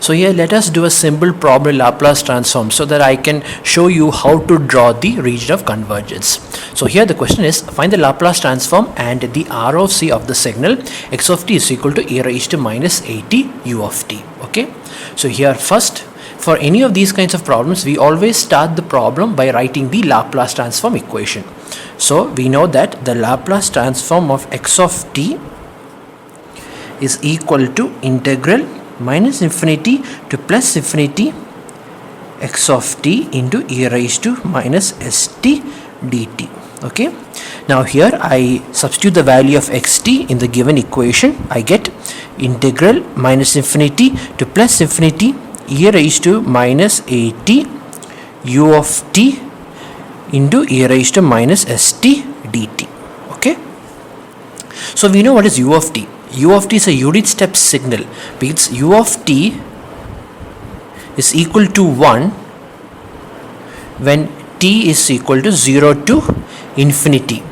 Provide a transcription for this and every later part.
So here let us do a simple problem Laplace transform so that I can show you how to draw the region of convergence. So here the question is, find the Laplace transform and the ROC of the signal x of t is equal to e raised to minus at u of t. Okay, so here first, for any of these kinds of problems, we always start the problem by writing the Laplace transform equation. So we know that the Laplace transform of x of t is equal to integral minus infinity to plus infinity x of t into e raised to minus st dt. Okay, now here I substitute the value of xt in the given equation. I get integral minus infinity to plus infinity e raised to minus at u of t into e raised to minus st dt. Okay, so we know what is u of t. U of t is a unit step signal because u of t is equal to 1 when t is equal to 0 to infinity.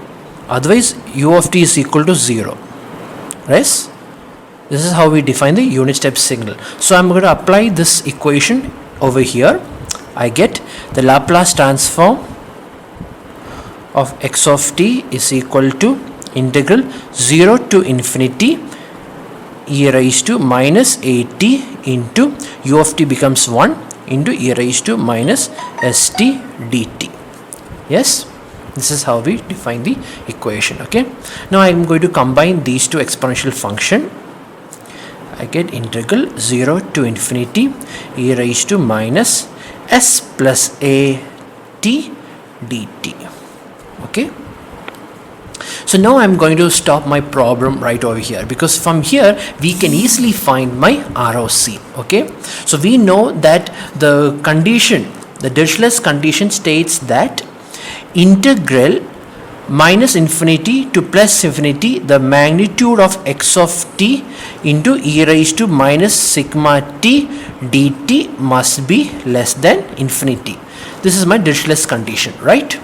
Otherwise u of t is equal to 0. Right? This is how we define the unit step signal. So I'm going to apply this equation over here. I get the Laplace transform of x of t is equal to integral 0 to infinity e raised to minus at into u of t becomes 1 into e raised to minus st dt. Yes, this is how we define the equation. Okay, now I am going to combine these two exponential function. I get integral 0 to infinity e raised to minus s plus a t dt. Okay, so now I'm going to stop my problem right over here because from here we can easily find my ROC. Okay, so we know that the condition, the Dirichlet's condition states that integral minus infinity to plus infinity the magnitude of x of t into e raised to minus sigma t dt must be less than infinity. This is my Dirichlet's condition, right?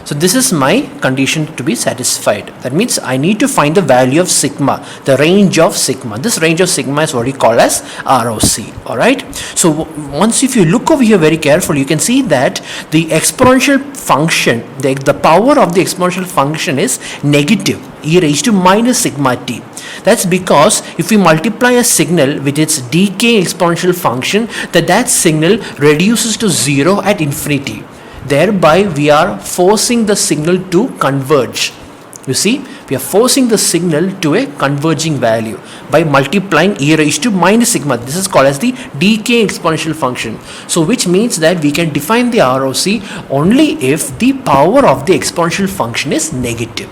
So this is my condition to be satisfied. That means I need to find the value of sigma, the range of sigma. This range of sigma is what we call as ROC. Alright. So once if you look over here very carefully, you can see that the exponential function, the power of the exponential function is negative, e raised to minus sigma t. That's because if we multiply a signal with its decay exponential function, that signal reduces to 0 at infinity. Thereby we are forcing the signal to converge. You see, we are forcing the signal to a converging value by multiplying e raised to minus sigma. This is called as the decay exponential function. So which means that we can define the ROC only if the power of the exponential function is negative.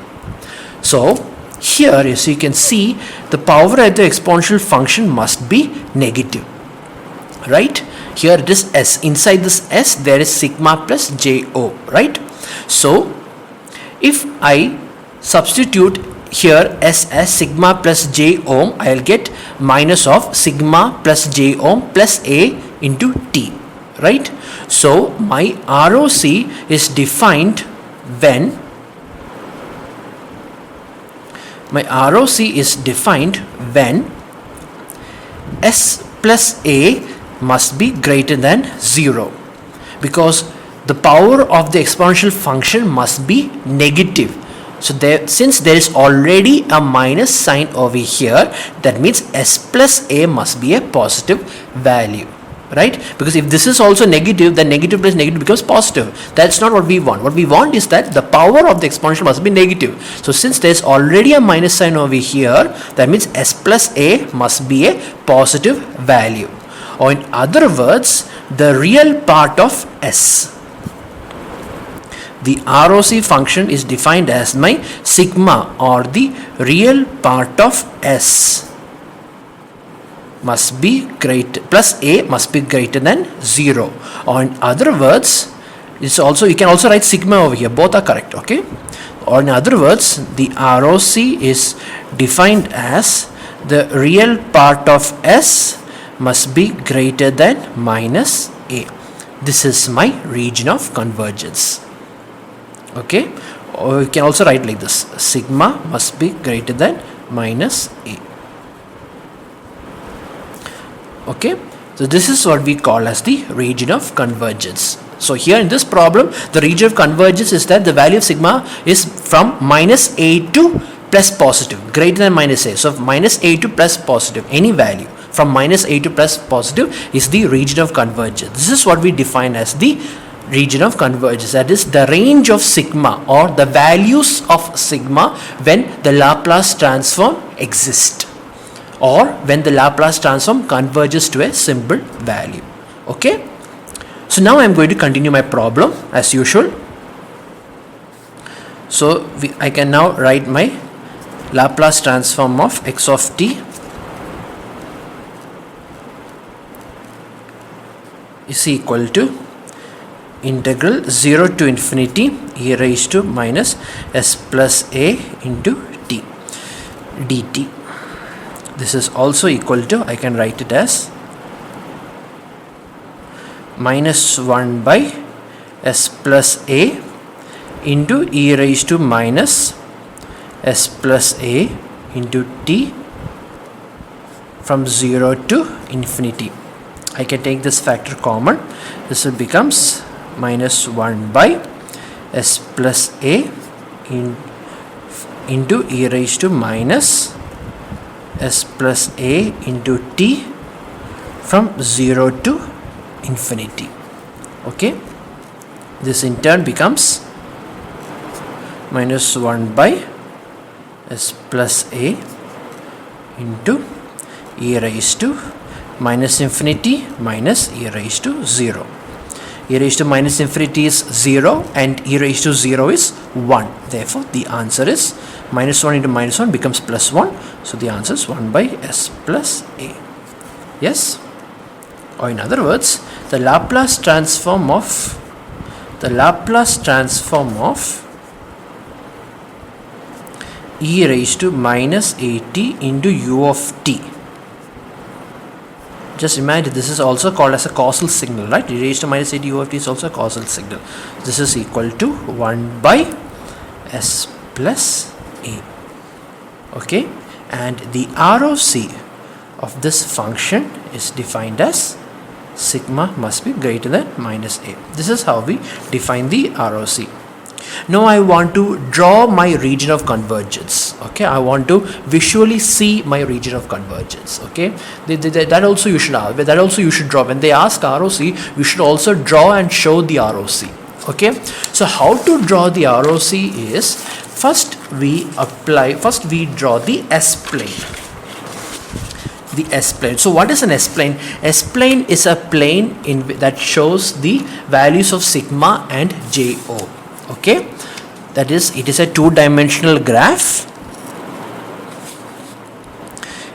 So here, as you can see, the power of the exponential function must be negative, right? Here it is s. Inside this s there is sigma plus jo, right? So if I substitute here s as sigma plus j ohm, I will get minus of sigma plus j ohm plus a into t, right? So my ROC is defined when s plus a must be greater than 0 because the power of the exponential function must be negative. So since there is already a minus sign over here, that means s plus a must be a positive value, right? Because if this is also negative, then negative plus negative becomes positive. That's not what we want. What we want is that the power of the exponential must be negative. So since there is already a minus sign over here, that means s plus a must be a positive value. Or in other words, the real part of s. The ROC function is defined as my sigma, or the real part of s must be greater, plus a must be greater than 0. Or in other words, it's also, you can also write sigma over here. Both are correct. Okay. Or in other words, the ROC is defined as the real part of s must be greater than minus a. This is my region of convergence. Okay, or you can also write like this: sigma must be greater than minus a. Okay, So this is what we call as the region of convergence. So here in this problem, the region of convergence is that the value of sigma is from minus a to plus positive, greater than minus a. So minus a to plus positive, any value from minus a to plus positive is the region of convergence. This is what we define as the region of convergence, that is the range of sigma or the values of sigma when the Laplace transform exists or when the Laplace transform converges to a simple value. Okay, so now I am going to continue my problem as usual. So I can now write my Laplace transform of x of t is equal to integral 0 to infinity e raised to minus s plus a into t dt. This is also equal to, I can write it as minus 1 by s plus a into e raised to minus s plus a into t from 0 to infinity. I can take this factor common. This will becomes minus 1 by s plus a into e raised to minus s plus a into t from 0 to infinity. Okay, this in turn becomes minus 1 by s plus a into e raised to minus infinity minus e raised to 0. E raised to minus infinity is 0 and e raised to 0 is 1. Therefore, the answer is minus 1 into minus 1 becomes plus 1. So, the answer is 1 by s plus a. Yes? Or in other words, the Laplace transform of e raised to minus at into u of t. Just imagine this is also called as a causal signal, right? E raised to minus at u of t is also a causal signal. This is equal to 1 by s plus a. Okay, and the ROC of this function is defined as sigma must be greater than minus a. This is how we define the ROC. Now I want to draw my region of convergence. Okay, I want to visually see my region of convergence. Okay, that also you should have. That also you should draw. When they ask ROC, you should also draw and show the ROC. Okay, so how to draw the ROC is first we draw the S-plane. The S-plane. So what is an S-plane? S-plane is a plane that shows the values of sigma and JO. Okay, that is, it is a two-dimensional graph.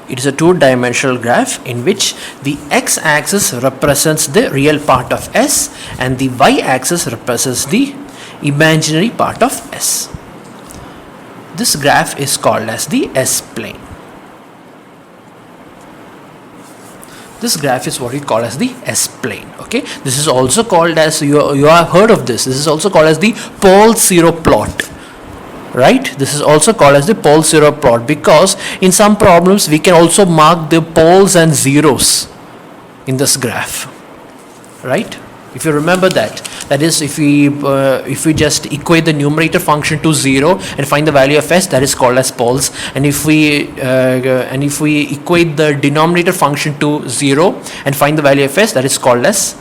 It is a two-dimensional graph in which the x-axis represents the real part of S and the y-axis represents the imaginary part of S. This graph is called as the S-plane. This graph is what we call as the S-plane. Okay, this is also called as, you have heard of this. This is also called as the pole zero plot. Right? This is also called as the pole zero plot because in some problems we can also mark the poles and zeros in this graph. Right? If you remember that is, if we just equate the numerator function to 0 and find the value of s, that is called as poles, and if we equate the denominator function to 0 and find the value of s, that is called as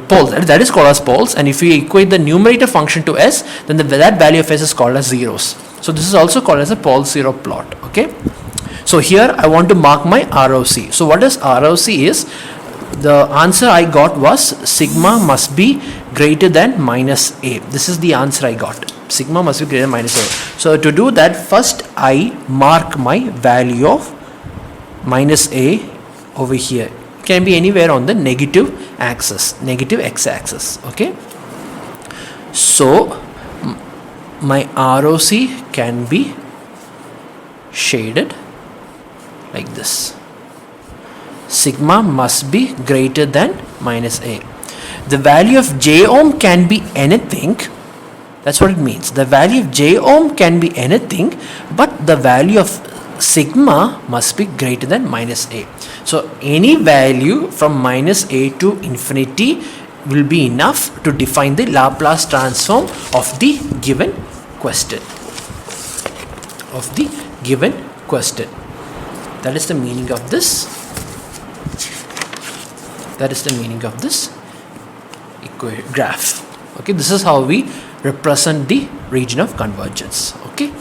poles. That is called as poles, and if we equate the numerator function to s, then that value of s is called as zeros. So this is also called as a pole zero plot. Okay. So here I want to mark my ROC. So what is ROC is, the answer I got was sigma must be greater than minus a. This is the answer I got. Sigma must be greater than minus a. So to do that, first I mark my value of minus a over here. It can be anywhere on the negative axis, negative x-axis. Okay. So my ROC can be shaded like this. Sigma must be greater than minus a. The value of j ohm can be anything. That's what it means. The value of j ohm can be anything, but the value of sigma must be greater than minus a. So any value from minus a to infinity will be enough to define the Laplace transform of the given question. That is the meaning of this. Graph. Okay, this is how we represent the region of convergence. Okay.